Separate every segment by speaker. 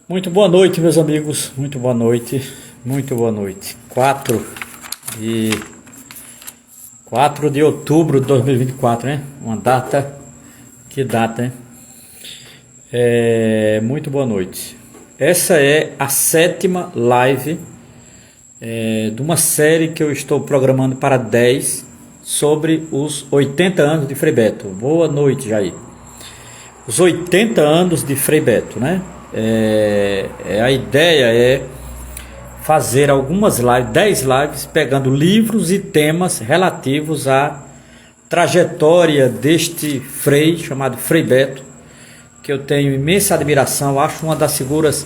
Speaker 1: Muito boa noite, meus amigos. Muito boa noite. Muito boa noite. 4 de outubro de 2024, né? Uma data. Que data, hein? Muito boa noite. Essa é a 7ª live de uma série que eu estou programando para 10 sobre os 80 anos de Frei Beto. Boa noite, Jair. Os 80 anos de Frei Beto, né? A ideia é fazer algumas lives, 10 lives, pegando livros e temas relativos à trajetória deste frei, chamado Frei Beto, que eu tenho imensa admiração, acho uma das figuras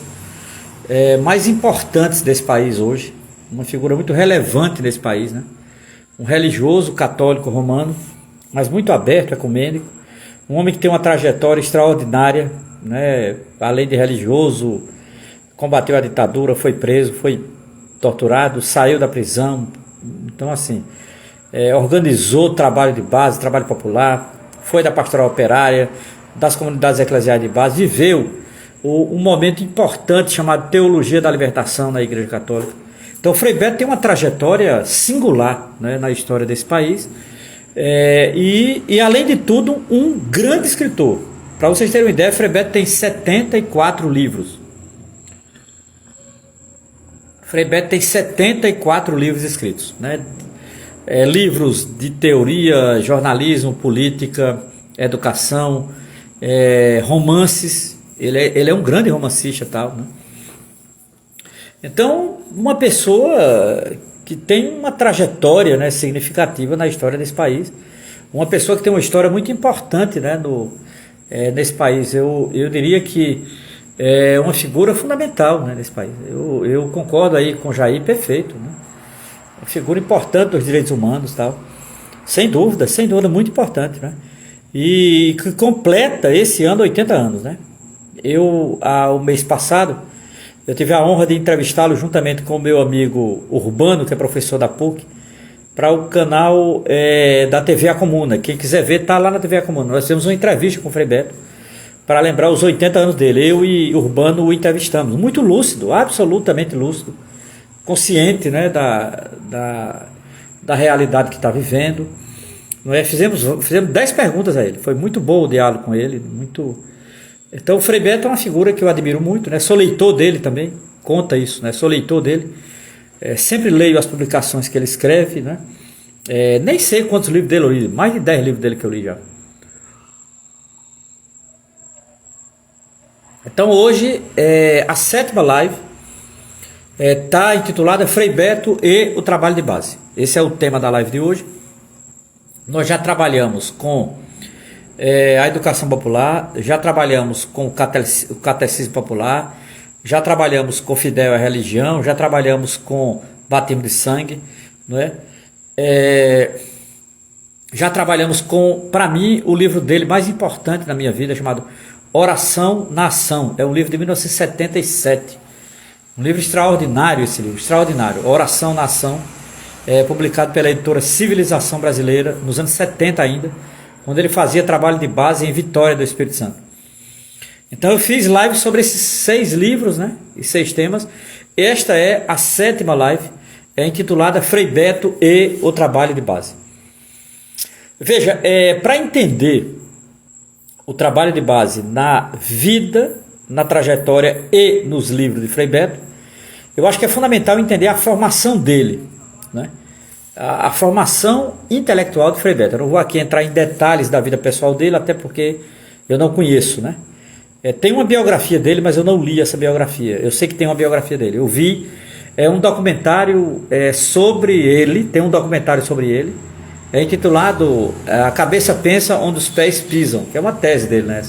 Speaker 1: mais importantes desse país hoje, uma figura muito relevante nesse país, né? Um religioso católico romano, mas muito aberto, ecumênico, um homem que tem uma trajetória extraordinária, né? Além de religioso, combateu a ditadura, foi preso, foi torturado, saiu da prisão. Então, assim, organizou trabalho de base, trabalho popular, foi da pastoral operária, das comunidades eclesiais de base, viveu um momento importante chamado Teologia da Libertação na Igreja Católica. Então, Frei Beto tem uma trajetória singular, né, na história desse país, e além de tudo, um grande escritor. Para vocês terem uma ideia, Frei Beto tem 74 livros. Frei Beto tem 74 livros escritos, né? Livros de teoria, jornalismo, política, educação, romances. Ele é um grande romancista, tal, né? Então, uma pessoa que tem uma trajetória, né, significativa na história desse país, uma pessoa que tem uma história muito importante, né, nesse país. Eu diria que é uma figura fundamental, né, nesse país. Eu concordo aí com o Jair, perfeito, né? Uma figura importante dos direitos humanos, tal. Sem dúvida, muito importante, né? E que completa esse ano 80 anos, né? O mês passado, eu tive a honra de entrevistá-lo juntamente com o meu amigo Urbano, que é professor da PUC, para o canal da TV A Comuna. Quem quiser ver, está lá na TV A Comuna. Nós temos uma entrevista com o Frei Beto para lembrar os 80 anos dele. Eu e Urbano o entrevistamos. Muito lúcido, absolutamente lúcido, consciente, né, da realidade que está vivendo. Não é? Fizemos 10 perguntas a ele. Foi muito bom o diálogo com ele. Então, o Frei Beto é uma figura que eu admiro muito, né? Sou leitor dele também, conta isso, né? Sou leitor dele. Sempre leio as publicações que ele escreve, né? Nem sei quantos livros dele eu li, mais de 10 livros dele que eu li já. Então hoje a 7ª live está intitulada Frei Beto e o Trabalho de Base. Esse é o tema da live de hoje. Nós já trabalhamos com a educação popular, já trabalhamos com o catecismo popular, já trabalhamos com fidel à religião, já trabalhamos com batismo de sangue, não é? Já trabalhamos com, para mim, o livro dele mais importante na minha vida, chamado Oração na Ação. É um livro de 1977. Um livro extraordinário, esse livro, extraordinário. Oração na Ação, publicado pela editora Civilização Brasileira, nos anos 70 ainda, quando ele fazia trabalho de base em Vitória do Espírito Santo. Então eu fiz live sobre esses 6 livros, né, e 6 temas. Esta é a 7ª live, intitulada Frei Beto e o Trabalho de Base. Veja, para entender o trabalho de base na vida, na trajetória e nos livros de Frei Beto, eu acho que é fundamental entender a formação dele, né? A formação intelectual de Frei Beto. Eu não vou aqui entrar em detalhes da vida pessoal dele, até porque eu não conheço, né? Tem uma biografia dele, mas eu não li essa biografia. Eu sei que tem uma biografia dele. Eu vi um documentário sobre ele, tem um documentário sobre ele, intitulado A Cabeça Pensa Onde os Pés Pisam, que é uma tese dele, né?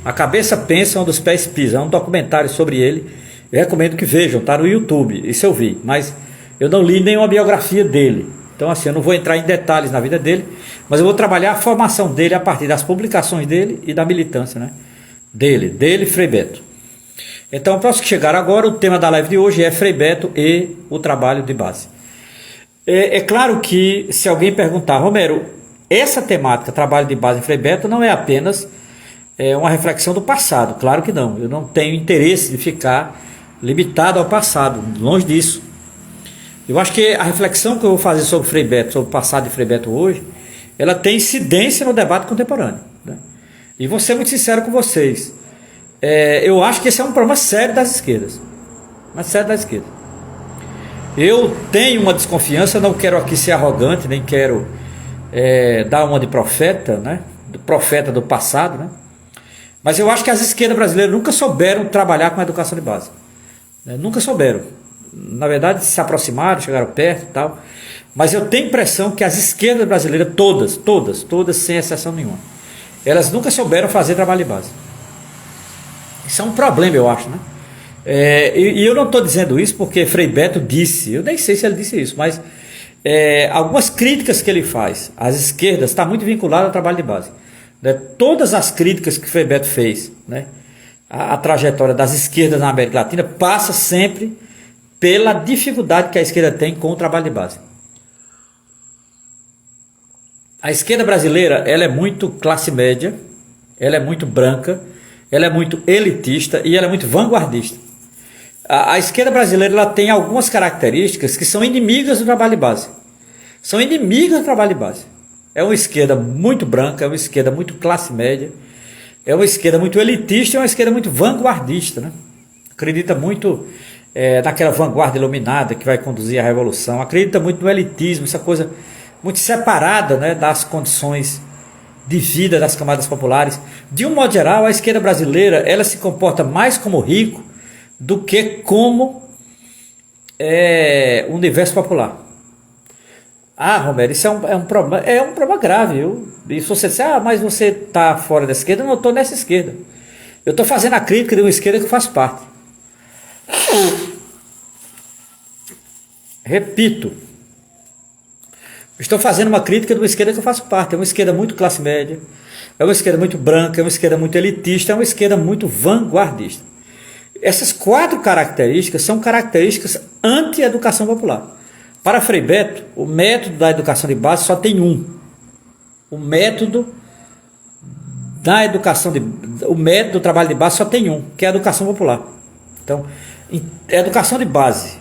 Speaker 1: A Cabeça Pensa Onde os Pés Pisam, é um documentário sobre ele. Eu recomendo que vejam, está no YouTube, isso eu vi, mas eu não li nenhuma biografia dele. Então, assim, eu não vou entrar em detalhes na vida dele, mas eu vou trabalhar a formação dele a partir das publicações dele e da militância, né? Dele, Frei Beto. Então, para os que chegaram agora, o tema da live de hoje é Frei Beto e o trabalho de base. É claro que, se alguém perguntar, Romero, essa temática, trabalho de base em Frei Beto, não é apenas uma reflexão do passado. Claro que não. Eu não tenho interesse de ficar limitado ao passado, longe disso. Eu acho que a reflexão que eu vou fazer sobre Frei Beto, sobre o passado de Frei Beto hoje, ela tem incidência no debate contemporâneo, né? E vou ser muito sincero com vocês. Eu acho que esse é um problema sério das esquerdas. Mas sério das esquerdas. Eu tenho uma desconfiança, não quero aqui ser arrogante, nem quero dar uma de profeta, né? Do profeta do passado, né? Mas eu acho que as esquerdas brasileiras nunca souberam trabalhar com a educação de base, né? Nunca souberam. Na verdade, se aproximaram, chegaram perto e tal. Mas eu tenho a impressão que as esquerdas brasileiras, todas, sem exceção nenhuma, elas nunca souberam fazer trabalho de base. Isso é um problema, eu acho, né? E eu não estou dizendo isso porque Frei Beto disse, eu nem sei se ele disse isso, mas algumas críticas que ele faz às esquerdas está muito vinculado ao trabalho de base, né? Todas as críticas que Frei Beto fez, né, a trajetória das esquerdas na América Latina passa sempre pela dificuldade que a esquerda tem com o trabalho de base. A esquerda brasileira, ela é muito classe média, ela é muito branca, ela é muito elitista e ela é muito vanguardista. A esquerda brasileira, ela tem algumas características que são inimigas do trabalho de base. São inimigas do trabalho de base. É uma esquerda muito branca, é uma esquerda muito classe média, é uma esquerda muito elitista e é uma esquerda muito vanguardista, né? Acredita muito naquela vanguarda iluminada que vai conduzir a revolução, acredita muito no elitismo, essa coisa muito separada, né, das condições de vida das camadas populares. De um modo geral, a esquerda brasileira, ela se comporta mais como rico do que como universo popular. Romero, isso é um problema grave. E se você disser, mas você está fora da esquerda, eu não estou nessa esquerda. Eu estou fazendo a crítica de uma esquerda que eu faço parte. Repito, estou fazendo uma crítica de uma esquerda que eu faço parte. É uma esquerda muito classe média, é uma esquerda muito branca, é uma esquerda muito elitista, é uma esquerda muito vanguardista. Essas 4 características são características anti-educação popular. Para Frei Beto, o método da educação de base só tem um. O método do trabalho de base só tem um, que é a educação popular. Então, educação de base,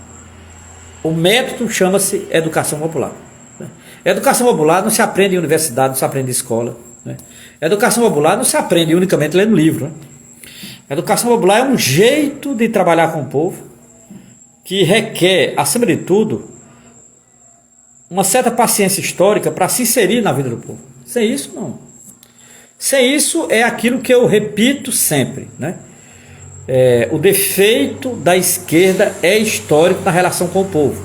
Speaker 1: o método chama-se educação popular. Educação popular não se aprende em universidade, não se aprende em escola, né? Educação popular não se aprende unicamente lendo livro, né? Educação popular é um jeito de trabalhar com o povo que requer, acima de tudo, uma certa paciência histórica para se inserir na vida do povo. Sem isso, não. Sem isso é aquilo que eu repito sempre, né? O defeito da esquerda é histórico na relação com o povo.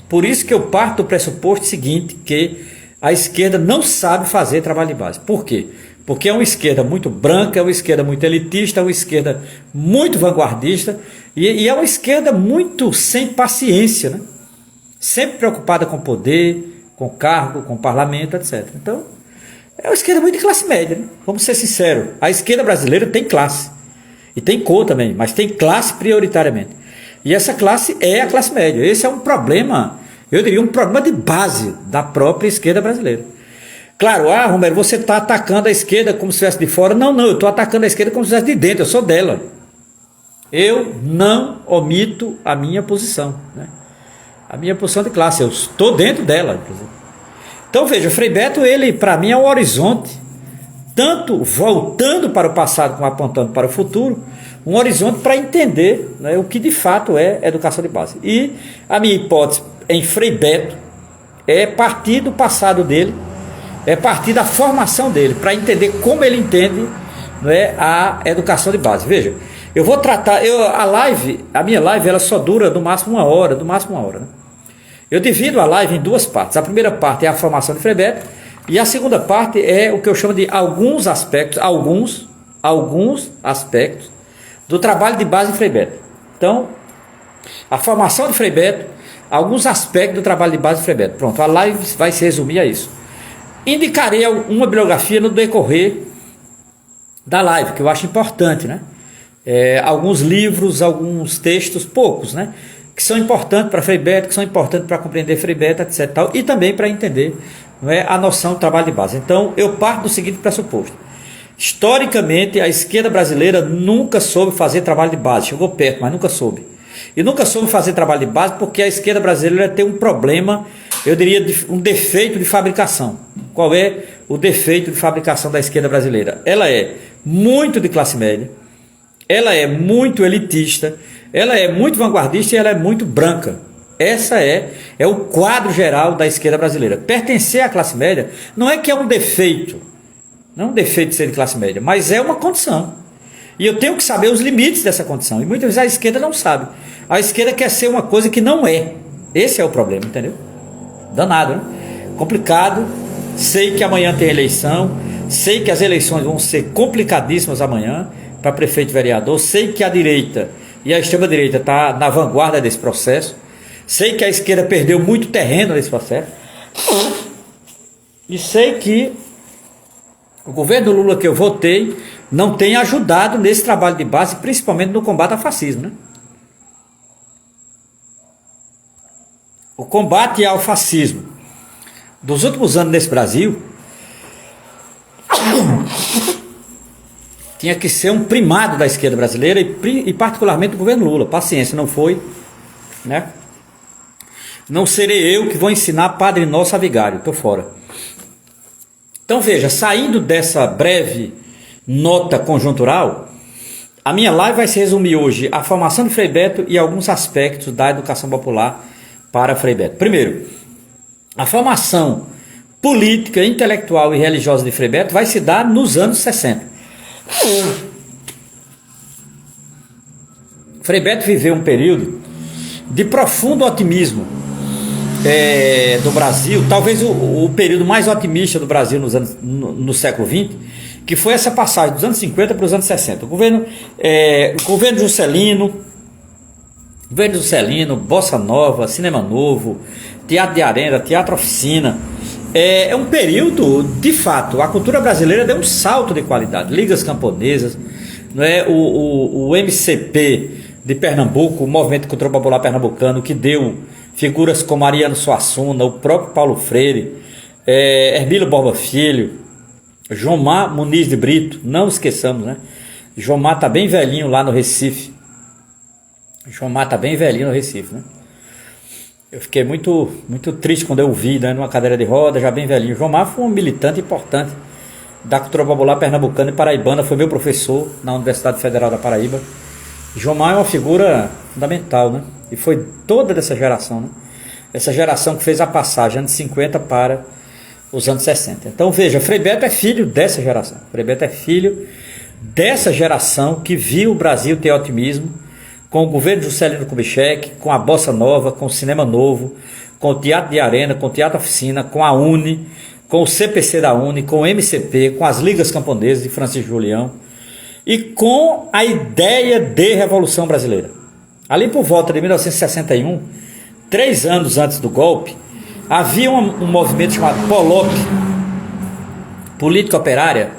Speaker 1: Por isso que eu parto do pressuposto seguinte, que a esquerda não sabe fazer trabalho de base. Por quê? Porque é uma esquerda muito branca, é uma esquerda muito elitista, é uma esquerda muito vanguardista e é uma esquerda muito sem paciência, né? Sempre preocupada com poder, com cargo, com parlamento, etc. Então, é uma esquerda muito de classe média, né? Vamos ser sinceros, a esquerda brasileira tem classe, e tem cor também, mas tem classe prioritariamente. E essa classe é a classe média. Esse é um problema, eu diria um problema de base da própria esquerda brasileira. Claro, Romero, você está atacando a esquerda como se estivesse de fora. Não, eu estou atacando a esquerda como se estivesse de dentro, eu sou dela. Eu não omito a minha posição, né? A minha posição de classe, eu estou dentro dela, inclusive. Então veja, Frei Beto, ele para mim é um horizonte, tanto voltando para o passado como apontando para o futuro, um horizonte para entender, né, o que de fato é educação de base. E a minha hipótese em Frei Beto é partir do passado dele, é partir da formação dele, para entender como ele entende, né, a educação de base. Veja, eu vou tratar, a minha live ela só dura no máximo uma hora, né? Eu divido a live em 2 partes. A primeira parte é a formação de Frei Beto e a segunda parte é o que eu chamo de alguns aspectos do trabalho de base de Frei Beto. Então, a formação de Frei Beto, alguns aspectos do trabalho de base de Frei Beto. Pronto, a live vai se resumir a isso. Indicarei uma bibliografia no decorrer da live, que eu acho importante, né? Alguns livros, alguns textos, poucos, né? Que são importantes para Frei Beto, que são importantes para compreender Frei Beto, etc. Tal, e também para entender, não é, a noção do trabalho de base. Então, eu parto do seguinte pressuposto, Historicamente, a esquerda brasileira nunca soube fazer trabalho de base. Chegou perto, mas nunca soube. E nunca soube fazer trabalho de base porque a esquerda brasileira tem um problema, eu diria, um defeito de fabricação. Qual é o defeito de fabricação da esquerda brasileira? Ela é muito de classe média, ela é muito elitista, ela é muito vanguardista e ela é muito branca. Essa é o quadro geral da esquerda brasileira. Pertencer à classe média não é que é um defeito, não é um defeito de ser de classe média, mas é uma condição. E eu tenho que saber os limites dessa condição. E muitas vezes a esquerda não sabe. A esquerda quer ser uma coisa que não é. Esse é o problema, entendeu? Danado, né? Complicado. Sei que amanhã tem eleição. Sei que as eleições vão ser complicadíssimas amanhã para prefeito e vereador. Sei que a direita e a extrema-direita está na vanguarda desse processo. Sei que a esquerda perdeu muito terreno nesse processo. E sei que o governo Lula que eu votei não tem ajudado nesse trabalho de base, principalmente no combate ao fascismo, né? O combate ao fascismo dos últimos anos nesse Brasil tinha que ser um primado da esquerda brasileira e particularmente do governo Lula. Paciência, não foi, né? Não serei eu que vou ensinar Padre Nosso a vigário, estou fora. Então veja, saindo dessa breve nota conjuntural, a minha live vai se resumir hoje à formação de Frei Beto e alguns aspectos da educação popular para Frei Beto. Primeiro, a formação política, intelectual e religiosa de Frei Beto vai se dar nos anos 60. Frei Beto viveu um período de profundo otimismo do Brasil, talvez o período mais otimista do Brasil no século XX, que foi essa passagem dos anos 50 para os anos 60. O governo Juscelino, Bossa Nova, Cinema Novo, Teatro de Arena, Teatro Oficina. É um período, de fato, a cultura brasileira deu um salto de qualidade. Ligas Camponesas, não é? o MCP de Pernambuco, o Movimento Cultural Popular Pernambucano, que deu figuras como Ariano Suassuna, o próprio Paulo Freire, Hermílio Borba Filho, Jomar Muniz de Brito, não esqueçamos, né? Jomar está bem velhinho lá no Recife. Né? Eu fiquei muito triste quando eu vi, né, numa cadeira de roda, já bem velhinho. Jomar foi um militante importante da cultura popular pernambucana e paraibana, foi meu professor na Universidade Federal da Paraíba. Jomar é uma figura fundamental, né? E foi toda dessa geração, né? Essa geração que fez a passagem anos 50 para os anos 60. Então veja, Frei Beto é filho dessa geração. Frei Beto é filho dessa geração que viu o Brasil ter otimismo, com o governo Juscelino Kubitschek, com a Bossa Nova, com o Cinema Novo, com o Teatro de Arena, com o Teatro Oficina, com a UNE, com o CPC da UNE, com o MCP, com as Ligas Camponesas de Francisco Julião e com a ideia de Revolução Brasileira. Ali por volta de 1961, 3 anos antes do golpe, havia um movimento chamado POLOP, Política Operária,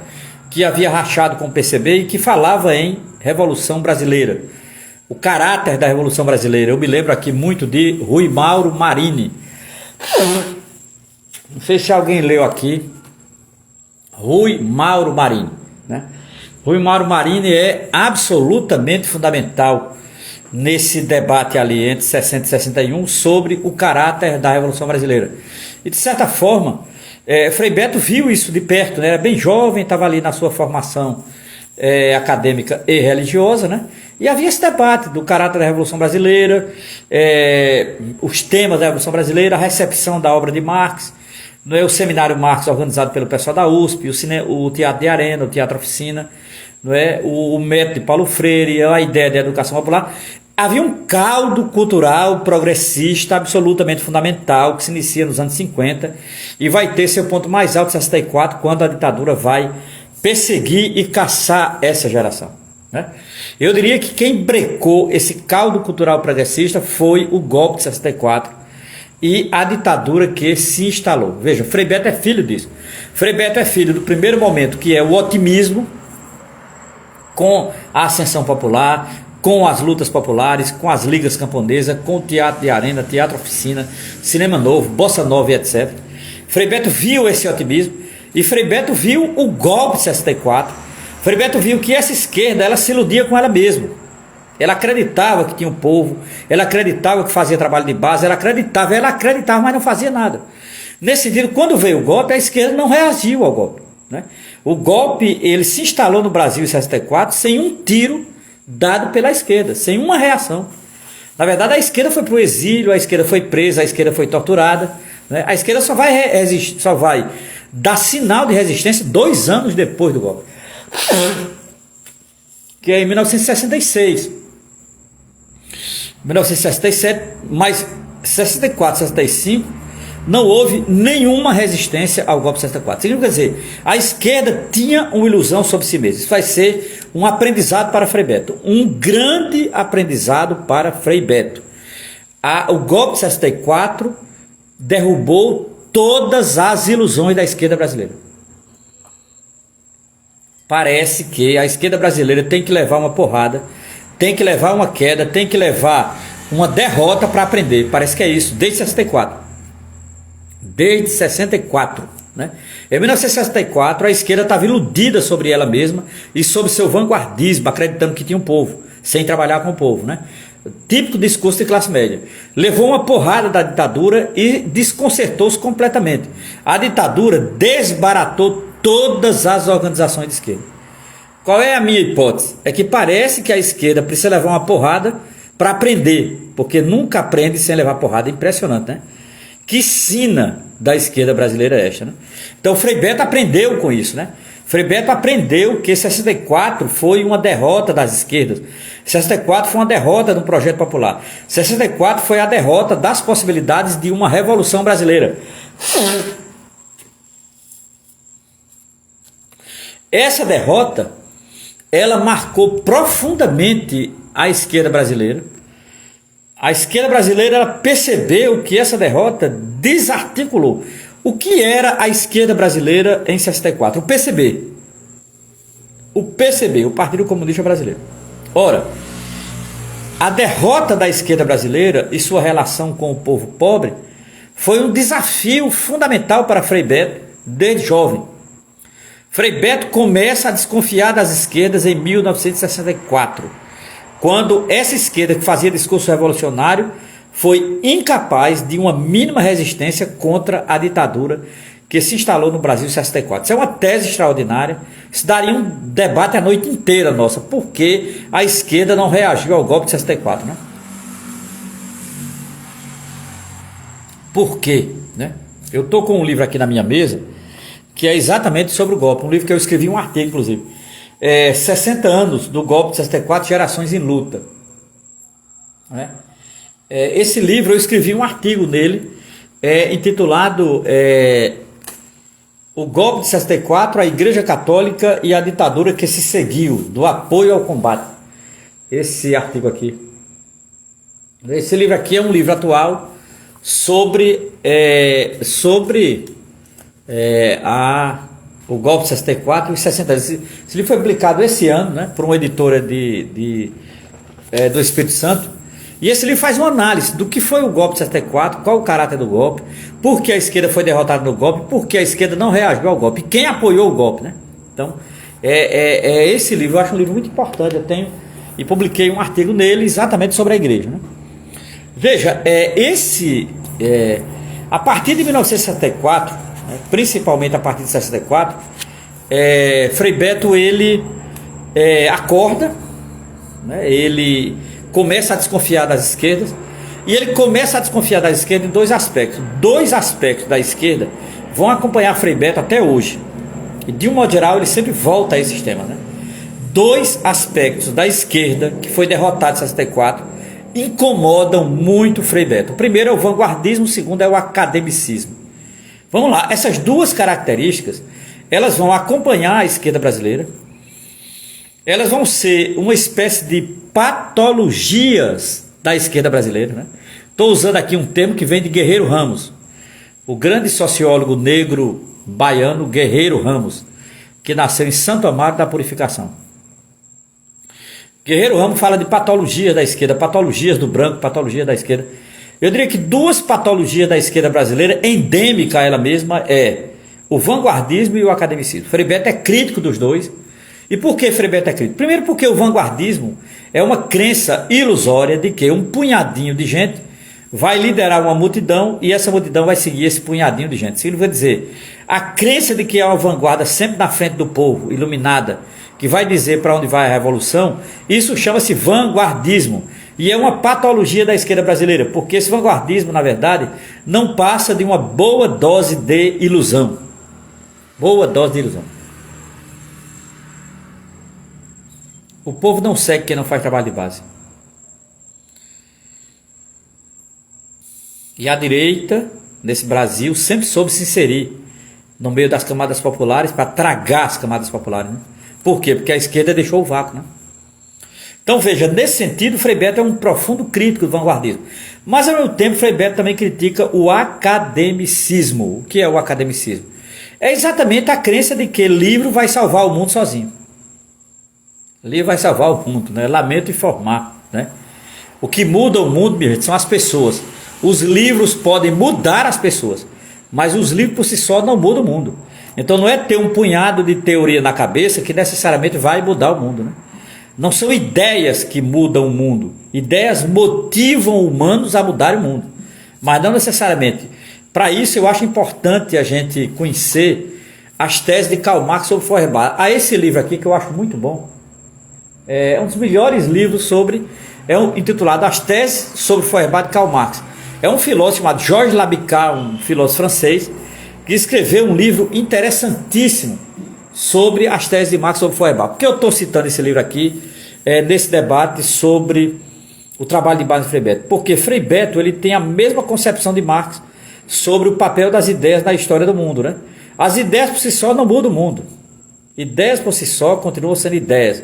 Speaker 1: que havia rachado com o PCB e que falava em Revolução Brasileira. O caráter da Revolução Brasileira. Eu me lembro aqui muito de Rui Mauro Marini. Não sei se alguém leu aqui. Rui Mauro Marini, né? Rui Mauro Marini é absolutamente fundamental nesse debate ali entre 60 e 61 sobre o caráter da Revolução Brasileira. E de certa forma, Frei Beto viu isso de perto, né? Era bem jovem, estava ali na sua formação acadêmica e religiosa, né? E havia esse debate do caráter da Revolução Brasileira, os temas da Revolução Brasileira, a recepção da obra de Marx, o Seminário Marx organizado pelo pessoal da USP, o Teatro de Arena, o Teatro Oficina, o método de Paulo Freire, a ideia de educação popular. Havia um caldo cultural progressista absolutamente fundamental que se inicia nos anos 50 e vai ter seu ponto mais alto em 64, quando a ditadura vai perseguir e caçar essa geração, né? Eu diria que quem brecou esse caldo cultural progressista foi o golpe de 64 e a ditadura que se instalou. Veja, Frei Beto é filho disso. Frei Beto é filho do primeiro momento, que é o otimismo com a ascensão popular, com as lutas populares, com as ligas camponesas, com o Teatro de Arena, Teatro Oficina, Cinema Novo, Bossa Nova e etc. Frei Beto viu esse otimismo e Frei Beto viu o golpe de 64 Frei Beto viu que essa esquerda, ela se iludia com ela mesma. Ela acreditava que tinha um povo, ela acreditava que fazia trabalho de base, ela acreditava, mas não fazia nada. Nesse sentido, quando veio o golpe, a esquerda não reagiu ao golpe, né? O golpe, ele se instalou no Brasil em 64 sem um tiro dado pela esquerda, sem uma reação. Na verdade, a esquerda foi para o exílio, a esquerda foi presa, a esquerda foi torturada, né? A esquerda só vai dar sinal de resistência 2 anos depois do golpe, que é em 1966. 1967, mas 64, 65 não houve nenhuma resistência ao golpe de 64. Significa dizer, a esquerda tinha uma ilusão sobre si mesma. Isso vai ser um aprendizado para Frei Beto, um grande aprendizado para Frei Beto. O golpe de 64 derrubou todas as ilusões da esquerda brasileira. Parece que a esquerda brasileira tem que levar uma porrada, tem que levar uma queda, tem que levar uma derrota para aprender. Parece que é isso, desde 64. Desde 64, né? Em 1964, a esquerda estava iludida sobre ela mesma e sobre seu vanguardismo, acreditando que tinha um povo, sem trabalhar com o povo, né? Típico discurso de classe média. Levou uma porrada da ditadura e desconcertou-se completamente. A ditadura desbaratou todas as organizações de esquerda. Qual é a minha hipótese? É que parece que a esquerda precisa levar uma porrada para aprender, porque nunca aprende sem levar porrada. Impressionante, né? Que sina da esquerda brasileira é esta, né? Então Frei Beto aprendeu com isso, né? Frei Beto aprendeu que 64 foi uma derrota das esquerdas. 64 foi uma derrota do projeto popular. 64 foi a derrota das possibilidades de uma revolução brasileira. Essa derrota, ela marcou profundamente a esquerda brasileira. A esquerda brasileira, ela percebeu que essa derrota desarticulou. O que era a esquerda brasileira em 64? O PCB. O PCB, o Partido Comunista Brasileiro. Ora, a derrota da esquerda brasileira e sua relação com o povo pobre foi um desafio fundamental para Frei Beto desde jovem. Frei Beto começa a desconfiar das esquerdas em 1964, quando essa esquerda que fazia discurso revolucionário foi incapaz de uma mínima resistência contra a ditadura que se instalou no Brasil em 64. Isso é uma tese extraordinária. Isso daria um debate a noite inteira, nossa. Por que a esquerda não reagiu ao golpe de 64, né? Por quê, né? Eu estou com um livro aqui na minha mesa que é exatamente sobre o golpe. Um livro que eu escrevi, um artigo, inclusive. 60 anos do golpe de 64, gerações em luta. Né? Esse livro, eu escrevi um artigo nele, intitulado O Golpe de 64, a Igreja Católica e a Ditadura que se seguiu, do apoio ao combate. Esse artigo aqui. Esse livro aqui é um livro atual sobre o golpe de 64 e 60 anos. Esse livro foi publicado esse ano, né, por uma editora do Espírito Santo. E esse livro faz uma análise do que foi o golpe de 64, qual o caráter do golpe, por que a esquerda foi derrotada no golpe, por que a esquerda não reagiu ao golpe, quem apoiou o golpe, né? Então, esse livro, eu acho um livro muito importante. Eu tenho e publiquei um artigo nele exatamente sobre a igreja, né? Veja, a partir de 1964, principalmente a partir de 64, Frei Beto ele acorda, né? Ele começa a desconfiar das esquerdas, e ele começa a desconfiar das esquerdas em dois aspectos. Dois aspectos da esquerda vão acompanhar Frei Beto até hoje, e de um modo geral ele sempre volta a esses temas, né? Dois aspectos da esquerda que foi derrotada em 64 incomodam muito Frei Beto. O primeiro é o vanguardismo, o segundo é o academicismo. Vamos lá, essas duas características, elas vão acompanhar a esquerda brasileira, elas vão ser uma espécie de patologias da esquerda brasileira, né? Estou usando aqui um termo que vem de Guerreiro Ramos, o grande sociólogo negro baiano Guerreiro Ramos, que nasceu em Santo Amaro da Purificação. Guerreiro Ramos fala de patologias da esquerda, patologias do branco, patologias da esquerda. Eu diria que duas patologias da esquerda brasileira, endêmica a ela mesma, é o vanguardismo e o academicismo. Frei Beto é crítico dos dois, E por que Frei Beto é crítico? Primeiro porque o vanguardismo é uma crença ilusória de que um punhadinho de gente vai liderar uma multidão e essa multidão vai seguir esse punhadinho de gente. Significa dizer, a crença de que é uma vanguarda sempre na frente do povo, iluminada, que vai dizer para onde vai a revolução, isso chama-se vanguardismo. E é uma patologia da esquerda brasileira, porque esse vanguardismo, na verdade, não passa de uma boa dose de ilusão. Boa dose de ilusão. O povo não segue quem não faz trabalho de base. E a direita, nesse Brasil, sempre soube se inserir no meio das camadas populares para tragar as camadas populares. Né? Por quê? Porque a esquerda deixou o vácuo. Né? Então veja, nesse sentido, Frei Beto é um profundo crítico do vanguardismo. Mas ao mesmo tempo, Frei Beto também critica o academicismo. O que é o academicismo? É exatamente a crença de que livro vai salvar o mundo sozinho. Livro vai salvar o mundo, né? Lamento informar, né? O que muda o mundo, minha gente, são as pessoas. Os livros podem mudar as pessoas, mas os livros por si só não mudam o mundo. Então não é ter um punhado de teoria na cabeça que necessariamente vai mudar o mundo, né? Não são ideias que mudam o mundo. Ideias motivam humanos a mudar o mundo, mas não necessariamente. Para isso eu acho importante a gente conhecer as teses de Karl Marx sobre Feuerbach. Há esse livro aqui que eu acho muito bom. É um dos melhores livros sobre, intitulado As Teses sobre Feuerbach de Karl Marx. É um filósofo chamado Georges Labicar, um filósofo francês, que escreveu um livro interessantíssimo sobre as teses de Marx sobre Feuerbach. Por que eu estou citando esse livro aqui, nesse debate sobre o trabalho de base de Frei Beto? Porque Frei Beto ele tem a mesma concepção de Marx sobre o papel das ideias na história do mundo. Né? As ideias por si só não mudam o mundo. Ideias por si só continuam sendo ideias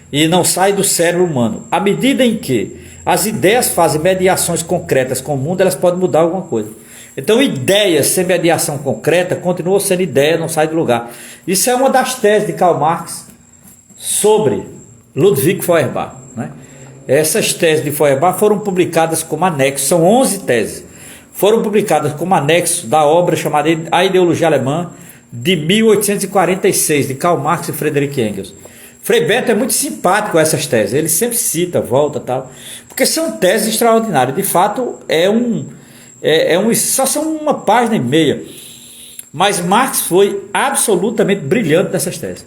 Speaker 1: e não saem do cérebro humano. À medida em que as ideias fazem mediações concretas com o mundo, elas podem mudar alguma coisa. Então, ideias sem mediação concreta continuam sendo ideias, não saem do lugar. Isso é uma das teses de Karl Marx sobre Ludwig Feuerbach. Né? Essas teses de Feuerbach foram publicadas como anexo, são 11 teses. Foram publicadas como anexo da obra chamada A Ideologia Alemã, de 1846, de Karl Marx e Friedrich Engels. Frei Beto é muito simpático a essas teses, ele sempre cita, volta tal, porque são teses extraordinárias. De fato, só são uma página e meia, mas Marx foi absolutamente brilhante nessas teses.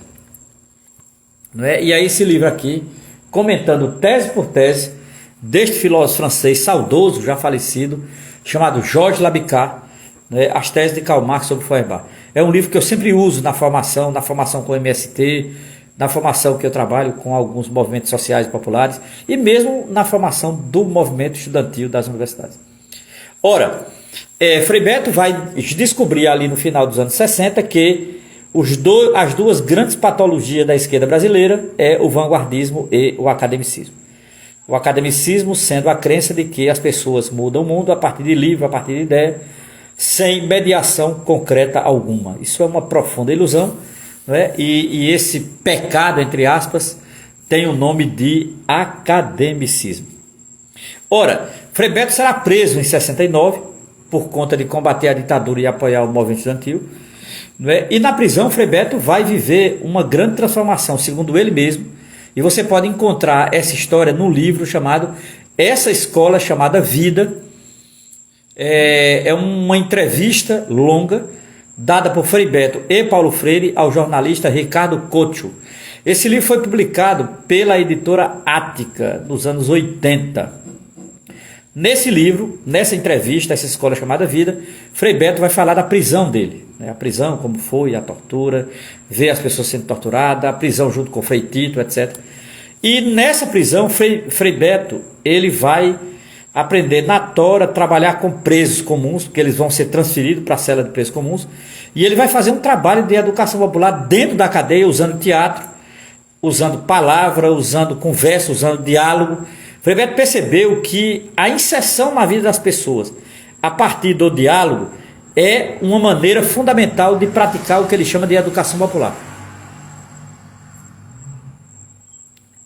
Speaker 1: Não é? E aí esse livro aqui, comentando tese por tese, deste filósofo francês saudoso, já falecido, chamado Georges Labicar, né, As Teses de Karl Marx sobre Feuerbach. É um livro que eu sempre uso na formação com o MST, na formação que eu trabalho com alguns movimentos sociais e populares, e mesmo na formação do movimento estudantil das universidades. Ora, Frei Beto vai descobrir ali no final dos anos 60 que as duas grandes patologias da esquerda brasileira é o vanguardismo e o academicismo. O academicismo sendo a crença de que as pessoas mudam o mundo a partir de livro, a partir de ideia, sem mediação concreta alguma. Isso é uma profunda ilusão, não é? E esse pecado, entre aspas, tem o nome de academicismo. Ora, Frei Beto será preso em 69 por conta de combater a ditadura e apoiar o movimento estudantil, não é? E na prisão Frei Beto vai viver uma grande transformação, segundo ele mesmo, e você pode encontrar essa história no livro chamado Essa Escola Chamada Vida. É uma entrevista longa dada por Frei Beto e Paulo Freire ao jornalista Ricardo Couto. Esse livro foi publicado pela editora Ática nos anos 80. Nesse livro, nessa entrevista, essa escola chamada Vida, Frei Beto vai falar da prisão dele, né? A prisão, como foi, a tortura, ver as pessoas sendo torturadas, a prisão junto com o Frei Tito, etc. E nessa prisão, Frei Beto, ele vai aprender na tora, trabalhar com presos comuns, porque eles vão ser transferidos para a cela de presos comuns, e ele vai fazer um trabalho de educação popular dentro da cadeia, usando teatro, usando palavra, usando conversa, usando diálogo. Frei Beto percebeu que a inserção na vida das pessoas a partir do diálogo é uma maneira fundamental de praticar o que ele chama de educação popular.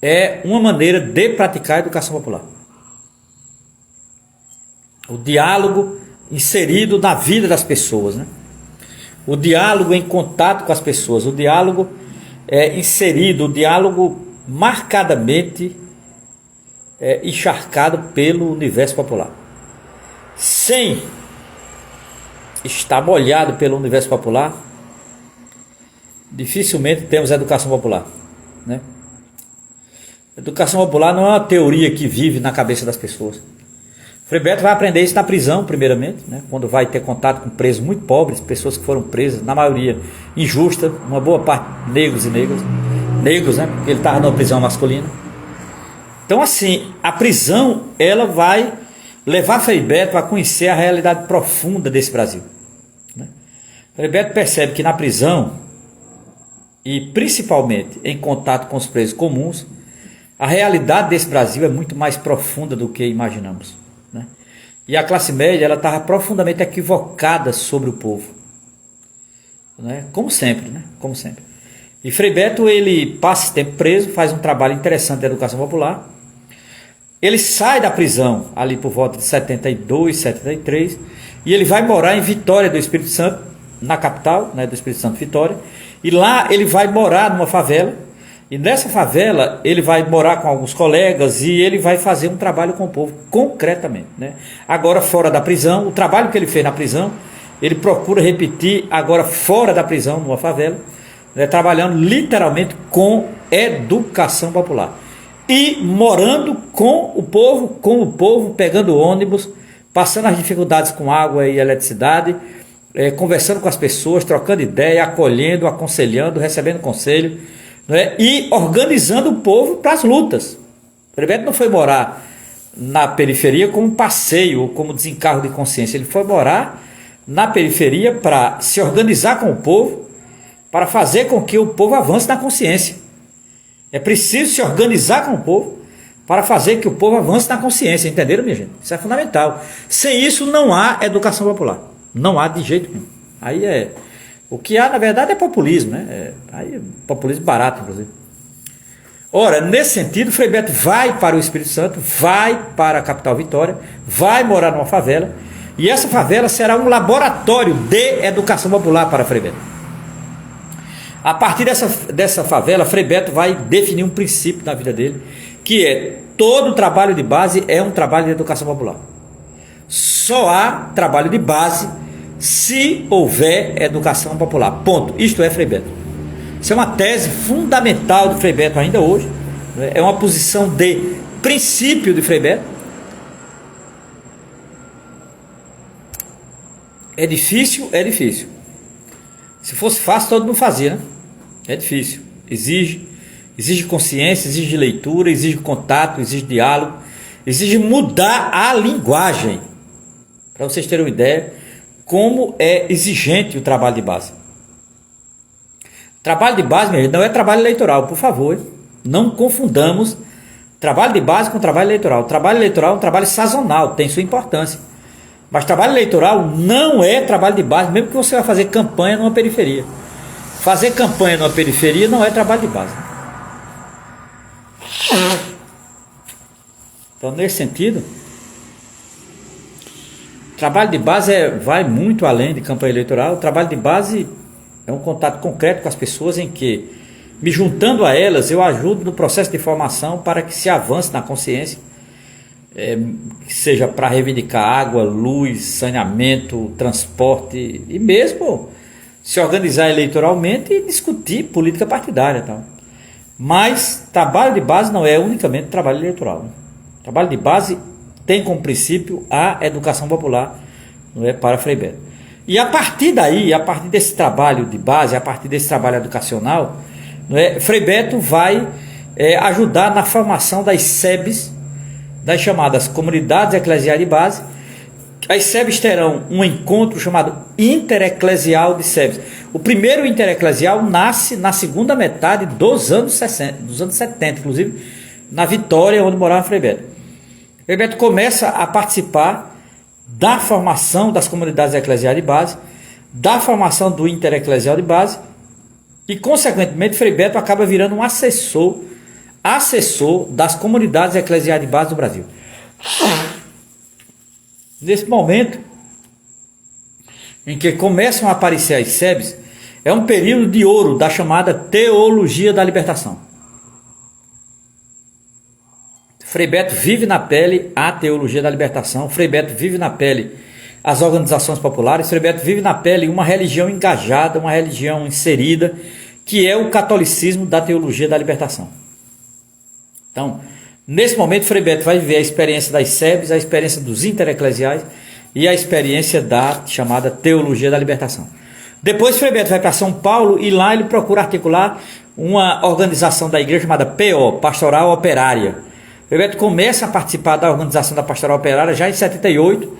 Speaker 1: É uma maneira de praticar a educação popular. O diálogo inserido na vida das pessoas, né? O diálogo em contato com as pessoas, o diálogo inserido o diálogo marcadamente encharcado pelo universo popular. Sem estar molhado pelo universo popular, dificilmente temos educação popular, né? Educação popular não é uma teoria que vive na cabeça das pessoas. Frei Beto vai aprender isso na prisão, primeiramente, né? Quando vai ter contato com presos muito pobres, pessoas que foram presas, na maioria injusta, uma boa parte negros e negras, negros, né? Porque ele estava numa prisão masculina. Então, assim, a prisão, ela vai levar Frei Beto a conhecer a realidade profunda desse Brasil, né? Frei Beto percebe que na prisão, e principalmente em contato com os presos comuns, a realidade desse Brasil é muito mais profunda do que imaginamos, né? E a classe média, ela estava profundamente equivocada sobre o povo, né? Como sempre, né? Como sempre. E Frei Beto, ele passa esse tempo preso, faz um trabalho interessante de educação popular. Ele sai da prisão ali por volta de 72, 73, e ele vai morar em Vitória do Espírito Santo, na capital, né, do Espírito Santo, Vitória. E lá ele vai morar numa favela, e nessa favela ele vai morar com alguns colegas e ele vai fazer um trabalho com o povo, concretamente, né? Agora fora da prisão, o trabalho que ele fez na prisão, ele procura repetir agora fora da prisão, numa favela, né, trabalhando literalmente com educação popular. E morando com o povo, pegando ônibus, passando as dificuldades com água e eletricidade, conversando com as pessoas, trocando ideia, acolhendo, aconselhando, recebendo conselho, né, e organizando o povo para as lutas. Frei Beto não foi morar na periferia como passeio ou como desencargo de consciência. Ele foi morar na periferia para se organizar com o povo, para fazer com que o povo avance na consciência. É preciso se organizar com o povo para fazer que o povo avance na consciência. Entenderam, minha gente? Isso é fundamental. Sem isso não há educação popular. Não há de jeito nenhum. Aí o que há, na verdade, é populismo, né? Aí é populismo barato, inclusive. Ora, nesse sentido, Frei Beto vai para o Espírito Santo, vai para a capital Vitória, vai morar numa favela, e essa favela será um laboratório de educação popular para Frei Beto. A partir dessa favela, Frei Beto vai definir um princípio na vida dele, que é: todo trabalho de base é um trabalho de educação popular. Só há trabalho de base se houver educação popular. Ponto. Isto é Frei Beto. Isso é uma tese fundamental do Frei Beto ainda hoje, né? É uma posição de princípio de Frei Beto. É difícil? É difícil. Se fosse fácil, todo mundo fazia, né? É difícil. Exige consciência, exige leitura, exige contato, exige diálogo, exige mudar a linguagem. Para vocês terem uma ideia, como é exigente o trabalho de base. Trabalho de base, meu gente, não é trabalho eleitoral, por favor. Não confundamos trabalho de base com trabalho eleitoral. Trabalho eleitoral é um trabalho sazonal, tem sua importância. Mas trabalho eleitoral não é trabalho de base, mesmo que você vai fazer campanha numa periferia. Fazer campanha numa periferia não é trabalho de base. Então, nesse sentido, trabalho de base vai muito além de campanha eleitoral. O trabalho de base é um contato concreto com as pessoas em que, me juntando a elas, eu ajudo no processo de formação para que se avance na consciência, seja para reivindicar água, luz, saneamento, transporte e mesmo se organizar eleitoralmente e discutir política partidária, tal. Mas trabalho de base não é unicamente trabalho eleitoral, né? Trabalho de base tem como princípio a educação popular, não é, para Frei Beto. E a partir daí, a partir desse trabalho de base, a partir desse trabalho educacional, não é, Frei Beto vai ajudar na formação das SEBs, das chamadas Comunidades Eclesiais de Base. As SEBs terão um encontro chamado Intereclesial de SEBs. O primeiro intereclesial nasce na segunda metade dos anos 60, dos anos 70, inclusive na Vitória, onde morava Frei Beto. Frei Beto começa a participar da formação das comunidades eclesiais de base, da formação do intereclesial de base, e consequentemente Frei Beto acaba virando um assessor das comunidades eclesiais de base do Brasil. Nesse momento em que começam a aparecer as SEBs, É um período de ouro da chamada teologia da libertação. Frei Beto vive na pele a teologia da libertação. Frei Beto vive na pele as organizações populares. Frei Beto vive na pele uma religião engajada, uma religião inserida, que é o catolicismo da teologia da libertação. Então, nesse momento, Frei Beto vai viver a experiência das SEBs, a experiência dos intereclesiais e a experiência da chamada teologia da libertação. Depois, Frei Beto vai para São Paulo e lá ele procura articular uma organização da igreja chamada PO, Pastoral Operária. Frei Beto começa a participar da organização da Pastoral Operária já em 78.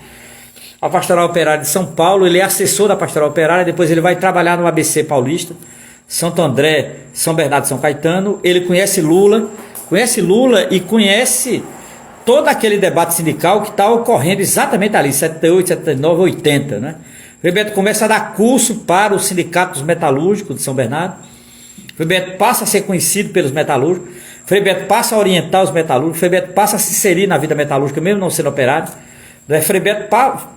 Speaker 1: A Pastoral Operária de São Paulo, ele é assessor da Pastoral Operária, depois ele vai trabalhar no ABC Paulista, Santo André, São Bernardo e São Caetano. Ele conhece Lula e conhece todo aquele debate sindical que está ocorrendo exatamente ali, 78, 79, 80, né? Frei Beto começa a dar curso para o Sindicato dos Metalúrgicos de São Bernardo. Frei Beto passa a ser conhecido pelos metalúrgicos. Frei Beto passa a orientar os metalúrgicos. Frei Beto passa a se inserir na vida metalúrgica, mesmo não sendo operário. Frei Beto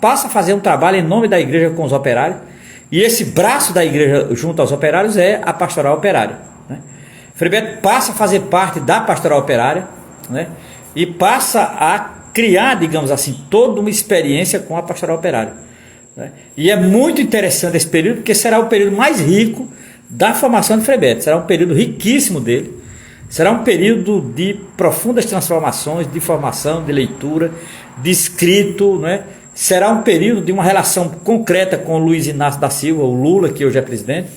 Speaker 1: passa a fazer um trabalho em nome da igreja com os operários. E esse braço da igreja junto aos operários é a Pastoral Operária, né? Frei Beto passa a fazer parte da Pastoral Operária, né? E passa a criar, digamos assim, toda uma experiência com a Pastoral Operária, né? E é muito interessante esse período, porque será o período mais rico da formação de Frei Beto. Será um período riquíssimo dele. Será um período de profundas transformações, de formação, de leitura, de escrito, né? Será um período de uma relação concreta com o Luiz Inácio da Silva, o Lula, que hoje é presidente,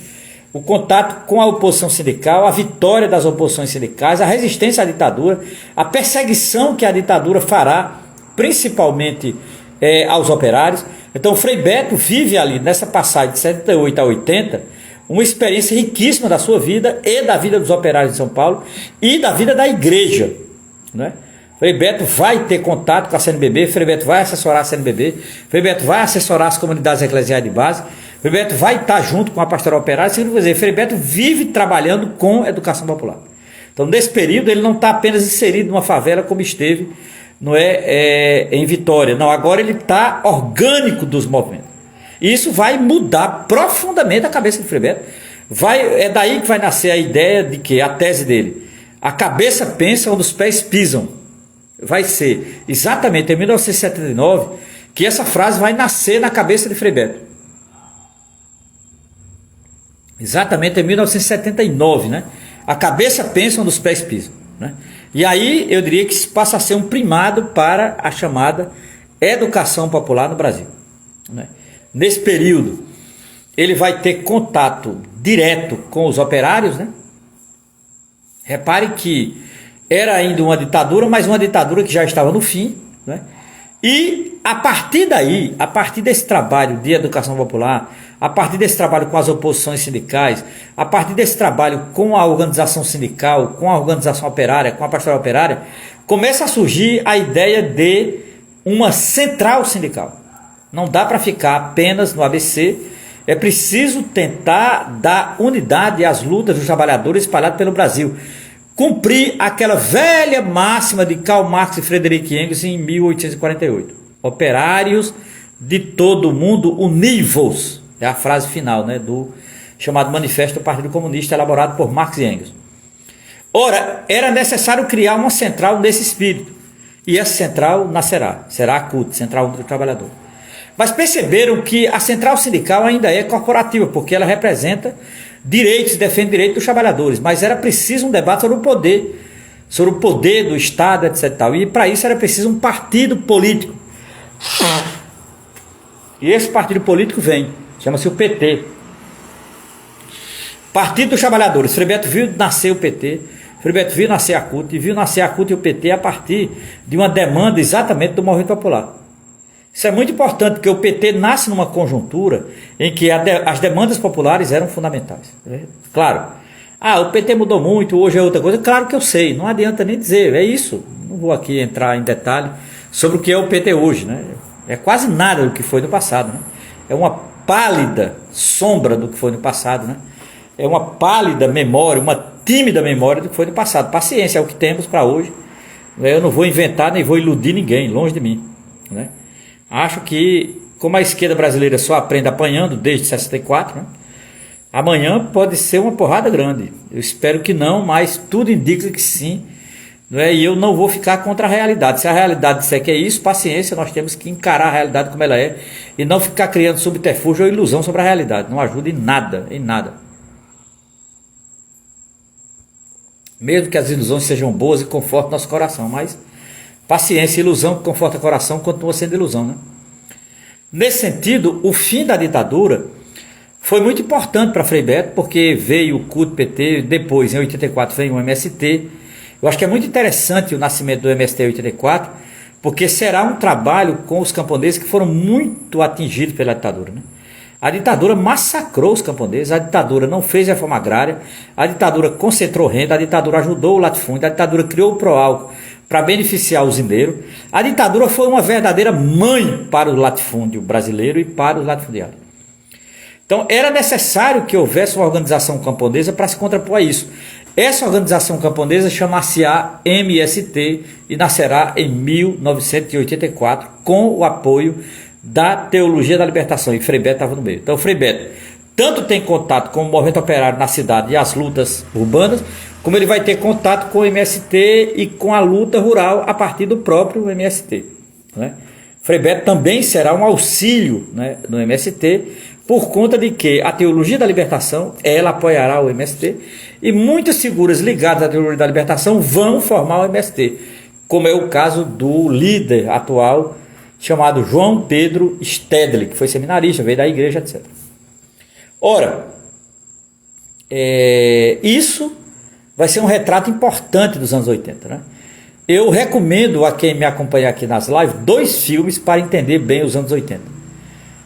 Speaker 1: o contato com a oposição sindical, a vitória das oposições sindicais, a resistência à ditadura, a perseguição que a ditadura fará, principalmente aos operários. Então, Frei Beto vive ali, nessa passagem de 78 a 80, uma experiência riquíssima da sua vida e da vida dos operários de São Paulo e da vida da igreja, né? Frei Beto vai ter contato com a CNBB, Frei Beto vai assessorar a CNBB, Frei Beto vai assessorar as comunidades eclesiais de base, Frei Beto vai estar junto com a Pastoral Operária. Significa dizer, Frei Beto vive trabalhando com educação popular. Então, nesse período, ele não está apenas inserido numa favela como esteve, não em Vitória. Não, agora ele está orgânico dos movimentos. E isso vai mudar profundamente a cabeça de Frei Beto. É daí que vai nascer a ideia de que, a tese dele, a cabeça pensa onde os pés pisam. Vai ser exatamente em 1979 que essa frase vai nascer na cabeça de Frei Beto. Exatamente em 1979, né? A cabeça pensa onde os pés pisam, né? E aí eu diria que isso passa a ser um primado para a chamada educação popular no Brasil, né? Nesse período, ele vai ter contato direto com os operários, né? Repare que era ainda uma ditadura, mas uma ditadura que já estava no fim, né? E a partir daí, a partir desse trabalho de educação popular, a partir desse trabalho com as oposições sindicais, a partir desse trabalho com a organização sindical, com a organização operária, com a pastoral operária, começa a surgir a ideia de uma central sindical. Não dá para ficar apenas no ABC, é preciso tentar dar unidade às lutas dos trabalhadores espalhados pelo Brasil. Cumprir aquela velha máxima de Karl Marx e Friedrich Engels em 1848. Operários de todo o mundo univos. É a frase final, né, do chamado Manifesto do Partido Comunista, elaborado por Marx e Engels. Ora, era necessário criar uma central nesse espírito. E essa central nascerá. Será a CUT, Central Única do Trabalhador. Mas perceberam que a central sindical ainda é corporativa, porque ela representa direitos, defende direitos dos trabalhadores, mas era preciso um debate sobre o poder do Estado, etc. E para isso era preciso um partido político. E esse partido político chama-se o PT. Partido dos Trabalhadores. Frei Beto viu nascer o PT, Frei Beto viu nascer a CUT, e viu nascer a CUT e o PT a partir de uma demanda exatamente do movimento popular. Isso é muito importante, porque o PT nasce numa conjuntura em que as demandas populares eram fundamentais. Claro, o PT mudou muito, hoje é outra coisa. Claro que eu sei, não adianta nem dizer, é isso. Não vou aqui entrar em detalhe sobre o que é o PT hoje, né? É quase nada do que foi no passado, né? É uma pálida sombra do que foi no passado, né? É uma pálida memória, uma tímida memória do que foi no passado. Paciência, é o que temos para hoje. Eu não vou inventar nem vou iludir ninguém, longe de mim, né? Acho que, como a esquerda brasileira só aprende apanhando desde 64, né? Amanhã pode ser uma porrada grande. Eu espero que não, mas tudo indica que sim. Não é? E eu não vou ficar contra a realidade. Se a realidade disser que é isso, paciência, nós temos que encarar a realidade como ela é e não ficar criando subterfúgio ou ilusão sobre a realidade. Não ajuda em nada, em nada. Mesmo que as ilusões sejam boas e confortem nosso coração, mas paciência, ilusão que conforta o coração continua sendo ilusão, né? Nesse sentido, o fim da ditadura foi muito importante para Frei Beto, porque veio o CUT-PT, depois em 84 veio o MST. Eu acho que é muito interessante o nascimento do MST em 84, porque será um trabalho com os camponeses que foram muito atingidos pela ditadura, né? A ditadura massacrou os camponeses, a ditadura não fez reforma agrária, a ditadura concentrou renda, a ditadura ajudou o latifúndio, a ditadura criou o Proálcool para beneficiar o usineiro. A ditadura foi uma verdadeira mãe para o latifúndio brasileiro e para os latifundiários. Então era necessário que houvesse uma organização camponesa para se contrapor a isso. Essa organização camponesa chama-se-á MST e nascerá em 1984 com o apoio da Teologia da Libertação, e Frei Beto estava no meio. Então Frei Beto tanto tem contato com o movimento operário na cidade e as lutas urbanas, como ele vai ter contato com o MST e com a luta rural a partir do próprio MST, né? Frei Beto também será um auxílio, né, no MST, por conta de que a Teologia da Libertação, ela apoiará o MST, e muitas figuras ligadas à Teologia da Libertação vão formar o MST, como é o caso do líder atual, chamado João Pedro Stedley, que foi seminarista, veio da igreja, etc. Ora, isso vai ser um retrato importante dos anos 80, né? Eu recomendo a quem me acompanha aqui nas lives 2 filmes para entender bem os anos 80.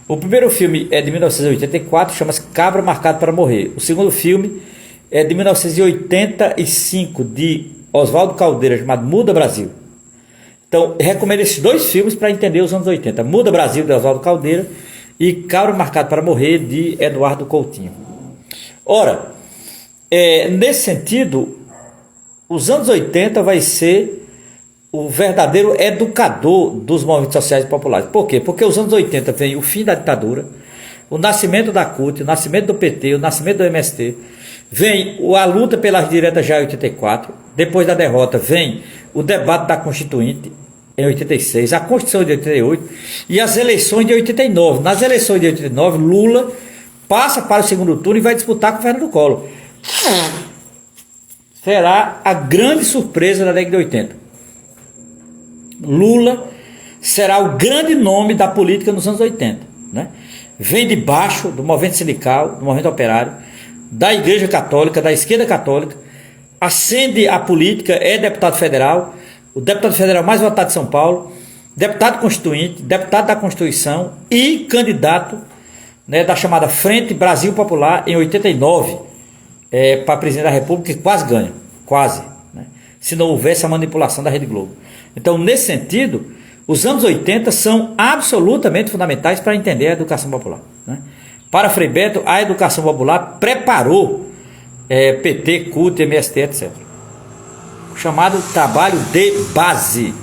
Speaker 1: O primeiro filme é de 1984, chama-se Cabra Marcado para Morrer. O segundo filme é de 1985, de Oswaldo Caldeira, chamado Muda Brasil. Então, recomendo esses 2 filmes para entender os anos 80. Muda Brasil, de Oswaldo Caldeira, e Cabra Marcado para Morrer, de Eduardo Coutinho. Ora, nesse sentido, os anos 80 vai ser o verdadeiro educador dos movimentos sociais e populares. Por quê? Porque os anos 80 vem o fim da ditadura, o nascimento da CUT, o nascimento do PT, o nascimento do MST, vem a luta pelas diretas já em 84, depois da derrota vem o debate da Constituinte em 86, a Constituição de 88 e as eleições de 89. Nas eleições de 89, Lula passa para o segundo turno e vai disputar com o Fernando Collor. Será a grande surpresa da década de 80. Lula será o grande nome da política nos anos 80, né? Vem de baixo do movimento sindical, do movimento operário, da Igreja Católica, da esquerda católica, ascende a política, é deputado federal, o deputado federal mais votado de São Paulo, deputado constituinte, deputado da Constituição e candidato, né, da chamada Frente Brasil Popular em 89 para presidente da República, e quase ganha, quase, né, se não houvesse a manipulação da Rede Globo. Então, nesse sentido, os anos 80 são absolutamente fundamentais para entender a educação popular, né? Para Frei Beto, a educação popular preparou PT, CUT, MST, etc. O chamado trabalho de base.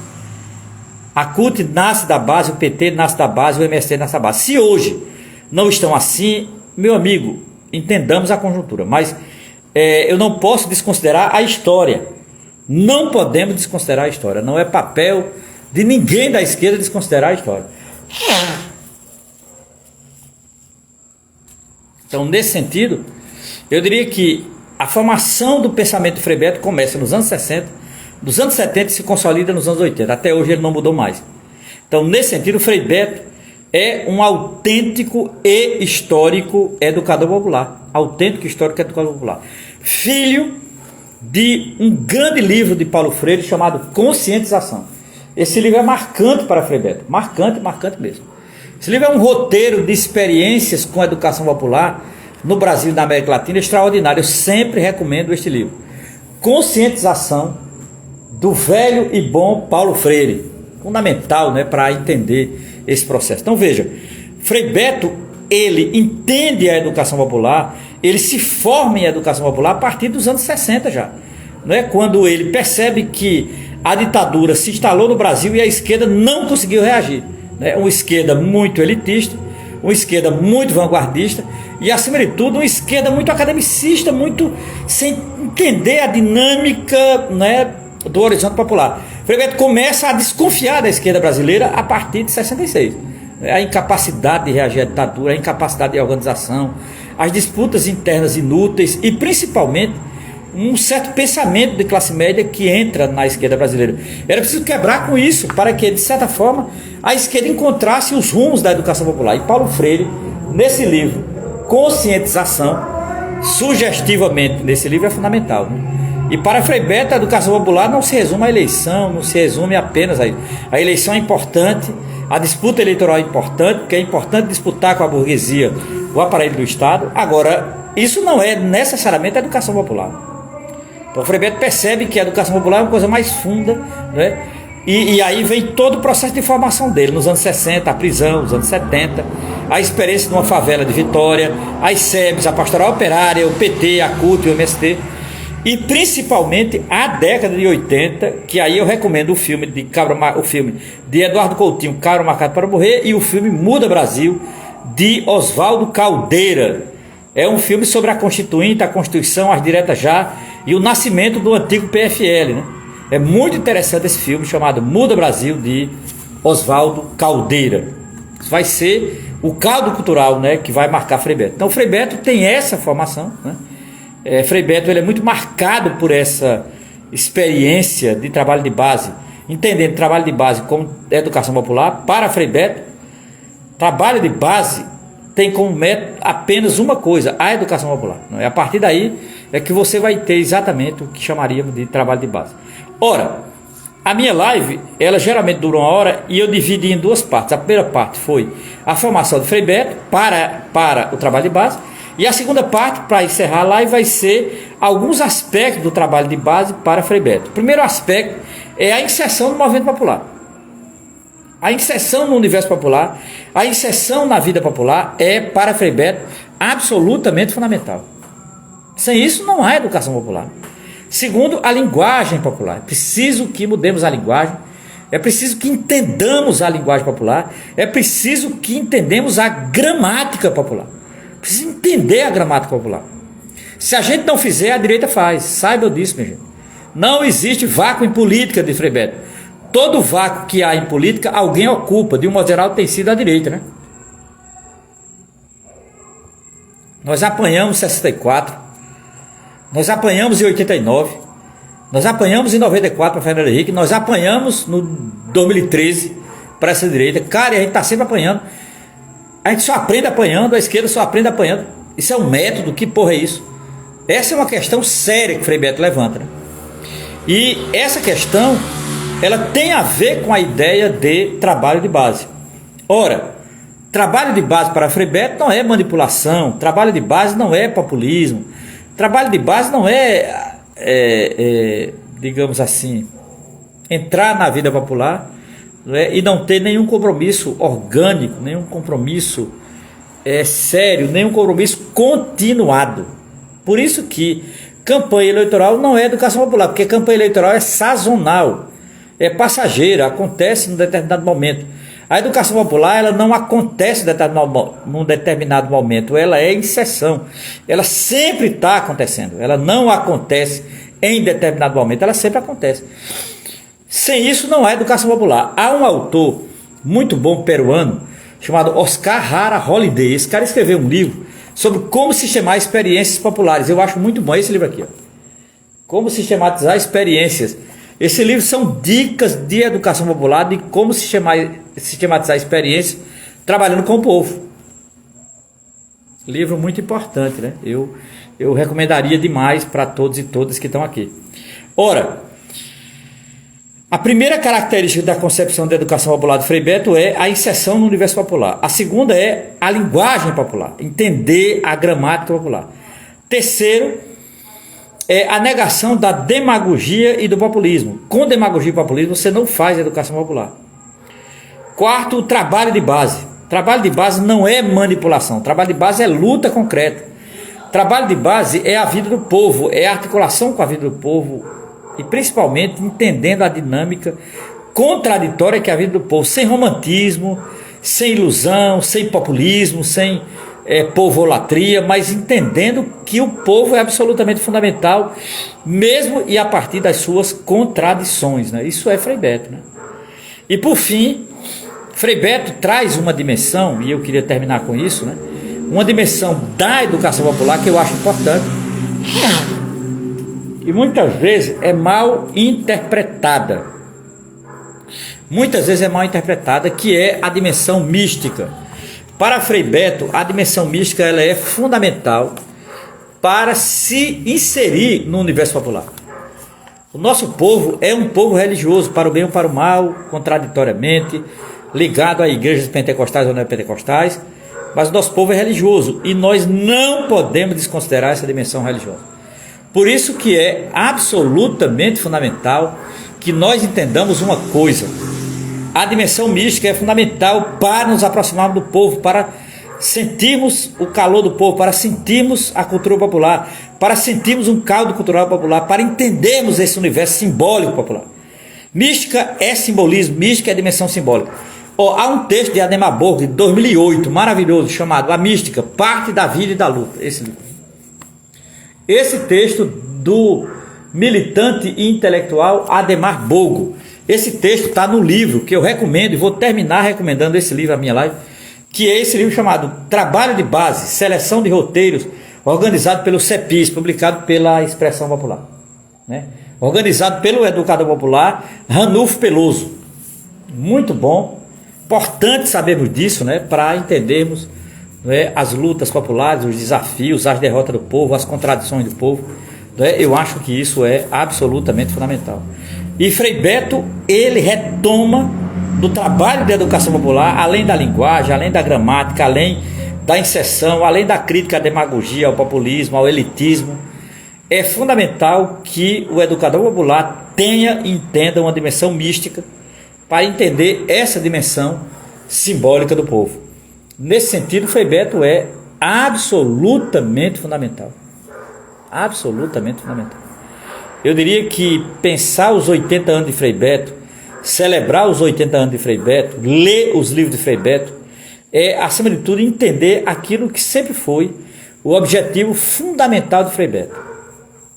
Speaker 1: A CUT nasce da base, o PT nasce da base, o MST nasce da base. Se hoje não estão assim, meu amigo, entendamos a conjuntura, mas eu não posso desconsiderar a história. Não podemos desconsiderar a história. Não é papel de ninguém da esquerda desconsiderar a história. Então, nesse sentido, eu diria que a formação do pensamento de Frei Beto começa nos anos 60, dos anos 70 e se consolida nos anos 80. Até hoje ele não mudou mais. Então, nesse sentido, Frei Beto é um autêntico e histórico educador popular. Autêntico, histórico e educador popular. Filho de um grande livro de Paulo Freire chamado Conscientização. Esse livro é marcante para Frei Beto. Marcante, marcante mesmo. Esse livro é um roteiro de experiências com a educação popular no Brasil e na América Latina extraordinário. Eu sempre recomendo este livro. Conscientização, do velho e bom Paulo Freire. Fundamental, né, para entender esse processo. Então veja, Frei Beto, ele entende a educação popular, ele se forma em educação popular a partir dos anos 60 já. Não é? Quando ele percebe que a ditadura se instalou no Brasil e a esquerda não conseguiu reagir. Né? Uma esquerda muito elitista, uma esquerda muito vanguardista e, acima de tudo, uma esquerda muito academicista, muito sem entender a dinâmica, né, do horizonte popular. Frei Beto começa a desconfiar da esquerda brasileira a partir de 66. A incapacidade de reagir à ditadura, a incapacidade de organização, as disputas internas inúteis e, principalmente, um certo pensamento de classe média que entra na esquerda brasileira. Era preciso quebrar com isso para que, de certa forma, a esquerda encontrasse os rumos da educação popular. E Paulo Freire, nesse livro, Conscientização, sugestivamente, nesse livro é fundamental, né? E para Frei Beto, a educação popular não se resume à eleição, não se resume apenas a isso. A eleição é importante, a disputa eleitoral é importante, porque é importante disputar com a burguesia o aparelho do Estado. Agora, isso não é necessariamente a educação popular. Então, Frei Beto percebe que a educação popular é uma coisa mais funda, né? E aí vem todo o processo de formação dele, nos anos 60, a prisão, nos anos 70, a experiência de uma favela de Vitória, as SEBs, a Pastoral Operária, o PT, a CUT, o MST, e principalmente a década de 80, que aí eu recomendo o filme de Eduardo Coutinho, Cabra Marcado para Morrer, e o filme Muda Brasil, de Oswaldo Caldeira. É um filme sobre a Constituinte, a Constituição, as diretas já, e o nascimento do antigo PFL, né? É muito interessante esse filme chamado Muda Brasil, de Oswaldo Caldeira. Isso vai ser o caldo cultural, né, que vai marcar Frei Beto. Então Frei Beto tem essa formação, né? Frei Beto ele é muito marcado por essa experiência de trabalho de base, entendendo trabalho de base como educação popular. Para Frei Beto, trabalho de base tem como método apenas uma coisa, a educação popular. A partir daí é que você vai ter exatamente o que chamaríamos de trabalho de base. Ora, a minha live, ela geralmente dura 1 hora e eu dividi em 2 partes. A primeira parte foi a formação de Frei Beto para o trabalho de base, e a segunda parte, para encerrar a live, vai ser alguns aspectos do trabalho de base para Frei Beto. O primeiro aspecto é a inserção no movimento popular. A inserção no universo popular, a inserção na vida popular é, para Frei Beto, absolutamente fundamental. Sem isso não há educação popular. Segundo, a linguagem popular. É preciso que mudemos a linguagem, é preciso que entendamos a linguagem popular, é preciso que entendamos a gramática popular. Precisa entender a gramática popular. Se a gente não fizer, a direita faz. Saiba disso, minha gente. Não existe vácuo em política de Frei Beto. Todo vácuo que há em política, alguém ocupa. De um modo geral, tem sido a direita, né? Nós apanhamos em 64. Nós apanhamos em 89. Nós apanhamos em 94 para Fernando Henrique. Nós apanhamos no 2013 para essa direita. Cara, a gente está sempre apanhando. A gente só aprende apanhando, a esquerda só aprende apanhando. Isso é um método, que porra é isso? Essa é uma questão séria que Frei Beto levanta, né? E essa questão, ela tem a ver com a ideia de trabalho de base. Ora, trabalho de base para Frei Beto não é manipulação, trabalho de base não é populismo, trabalho de base não digamos assim, entrar na vida popular, né, e não ter nenhum compromisso orgânico, nenhum compromisso sério, nenhum compromisso continuado. Por isso que campanha eleitoral não é educação popular, porque campanha eleitoral é sazonal, é passageira, acontece em um determinado momento. A educação popular, ela não acontece num determinado momento, ela é em sessão, ela sempre está acontecendo, ela não acontece em determinado momento, ela sempre acontece. Sem isso não há educação popular. Há um autor muito bom peruano chamado Oscar Hara Holiday. Esse cara escreveu um livro sobre como sistematizar experiências populares. Eu acho muito bom esse livro aqui, ó. Como sistematizar experiências. Esse livro são dicas de educação popular, de como sistematizar experiências trabalhando com o povo. Livro muito importante, né? Eu recomendaria demais para todos e todas que estão aqui. Ora, a primeira característica da concepção da educação popular de Frei Beto é a inserção no universo popular. A segunda é a linguagem popular, entender a gramática popular. Terceiro, é a negação da demagogia e do populismo. Com demagogia e populismo você não faz educação popular. Quarto, o trabalho de base. Trabalho de base não é manipulação, trabalho de base é luta concreta. Trabalho de base é a vida do povo, é a articulação com a vida do povo, e principalmente entendendo a dinâmica contraditória que é a vida do povo, sem romantismo, sem ilusão, sem populismo, sem povolatria, mas entendendo que o povo é absolutamente fundamental, mesmo e a partir das suas contradições, né? Isso é Frei Beto, né? E por fim, Frei Beto traz uma dimensão, e eu queria terminar com isso, né? Uma dimensão da educação popular que eu acho importante e muitas vezes é mal interpretada. Muitas vezes é mal interpretada, que é a dimensão mística. Para Frei Beto, a dimensão mística ela é fundamental para se inserir no universo popular. O nosso povo é um povo religioso, para o bem ou para o mal, contraditoriamente, ligado a igrejas pentecostais ou não pentecostais, mas o nosso povo é religioso e nós não podemos desconsiderar essa dimensão religiosa. Por isso que é absolutamente fundamental que nós entendamos uma coisa: a dimensão mística é fundamental para nos aproximarmos do povo, para sentirmos o calor do povo, para sentirmos a cultura popular, para sentirmos um caldo cultural popular, para entendermos esse universo simbólico popular. Mística é simbolismo, mística é dimensão simbólica. Há um texto de Ademar Borg, de 2008, maravilhoso, chamado A Mística, Parte da Vida e da Luta. Esse texto do militante e intelectual Ademar Borg. Esse texto está no livro que eu recomendo, e vou terminar recomendando esse livro à minha live, que é esse livro chamado Trabalho de Base, Seleção de Roteiros, organizado pelo CEPIS, publicado pela Expressão Popular, né? Organizado pelo educador popular Ranulfo Peloso. Muito bom, importante sabermos disso, né? Para entendermos, né, as lutas populares, os desafios, as derrotas do povo, as contradições do povo, né? Eu acho que isso é absolutamente fundamental. E Frei Beto, ele retoma do trabalho de educação popular, além da linguagem, além da gramática, além da inserção, além da crítica à demagogia, ao populismo, ao elitismo. É fundamental que o educador popular tenha e entenda uma dimensão mística para entender essa dimensão simbólica do povo. Nesse sentido, Frei Beto é absolutamente fundamental. Absolutamente fundamental. Eu diria que pensar os 80 anos de Frei Beto, celebrar os 80 anos de Frei Beto, ler os livros de Frei Beto, é, acima de tudo, entender aquilo que sempre foi o objetivo fundamental de Frei Beto,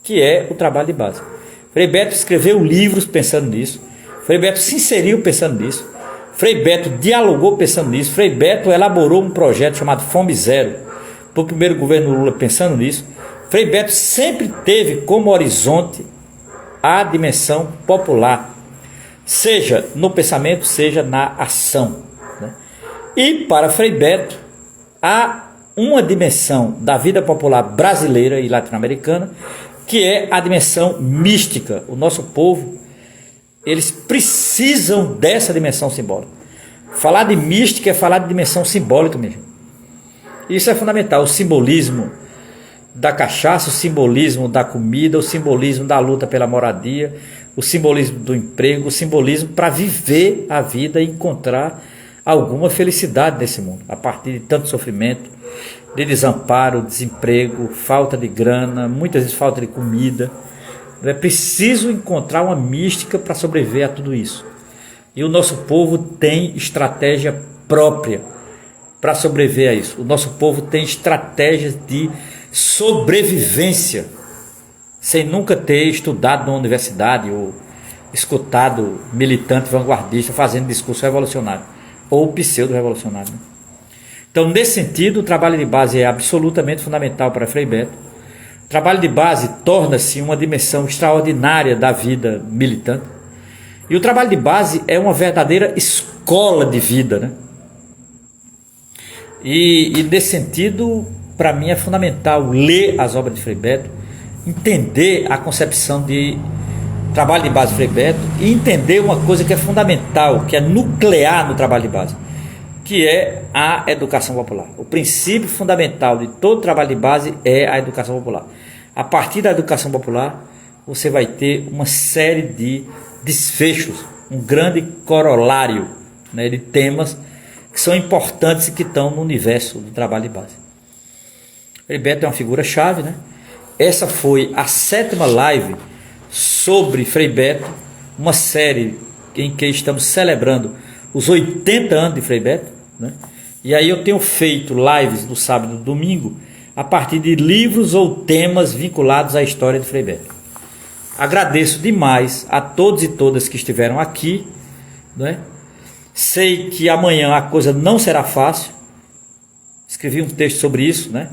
Speaker 1: que é o trabalho de base. Frei Beto escreveu livros pensando nisso, Frei Beto se inseriu pensando nisso, Frei Beto dialogou pensando nisso, Frei Beto elaborou um projeto chamado Fome Zero, para o primeiro governo Lula pensando nisso. Frei Beto sempre teve como horizonte a dimensão popular, seja no pensamento, seja na ação, né? E para Frei Beto, há uma dimensão da vida popular brasileira e latino-americana, que é a dimensão mística. O nosso povo, eles precisam dessa dimensão simbólica. Falar de mística é falar de dimensão simbólica mesmo. Isso é fundamental, o simbolismo da cachaça, o simbolismo da comida, o simbolismo da luta pela moradia, o simbolismo do emprego, o simbolismo para viver a vida e encontrar alguma felicidade nesse mundo, a partir de tanto sofrimento, de desamparo, desemprego, falta de grana, muitas vezes falta de comida. É preciso encontrar uma mística para sobreviver a tudo isso. E o nosso povo tem estratégia própria para sobreviver a isso. O nosso povo tem estratégias de sobrevivência, sem nunca ter estudado na universidade ou escutado militante vanguardista fazendo discurso revolucionário ou pseudo-revolucionário, né? Então, nesse sentido, o trabalho de base é absolutamente fundamental para Frei Beto. O trabalho de base torna-se uma dimensão extraordinária da vida militante. E o trabalho de base é uma verdadeira escola de vida, né? E nesse sentido, para mim é fundamental ler as obras de Frei Beto, entender a concepção de trabalho de base de Frei Beto e entender uma coisa que é fundamental, que é nuclear no trabalho de base, que é a educação popular. O princípio fundamental de todo trabalho de base é a educação popular. A partir da educação popular, você vai ter uma série de desfechos, um grande corolário, né, de temas que são importantes e que estão no universo do trabalho de base. Frei Beto é uma figura-chave, né? Essa foi a 7ª live sobre Frei Beto, uma série em que estamos celebrando os 80 anos de Frei Beto, né? E aí eu tenho feito lives no sábado e no domingo a partir de livros ou temas vinculados à história de Frei Beto. Agradeço demais a todos e todas que estiveram aqui, né? Sei que amanhã a coisa não será fácil. Escrevi um texto sobre isso, né?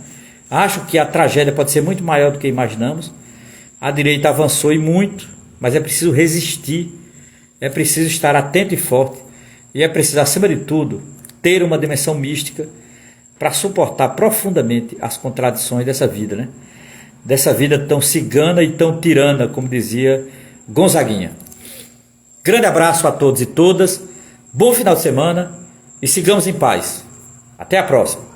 Speaker 1: Acho que a tragédia pode ser muito maior do que imaginamos. A direita avançou e muito, mas é preciso resistir, é preciso estar atento e forte, e é preciso, acima de tudo, ter uma dimensão mística para suportar profundamente as contradições dessa vida, né? Dessa vida tão cigana e tão tirana, como dizia Gonzaguinha. Grande abraço a todos e todas, bom final de semana e sigamos em paz. Até a próxima.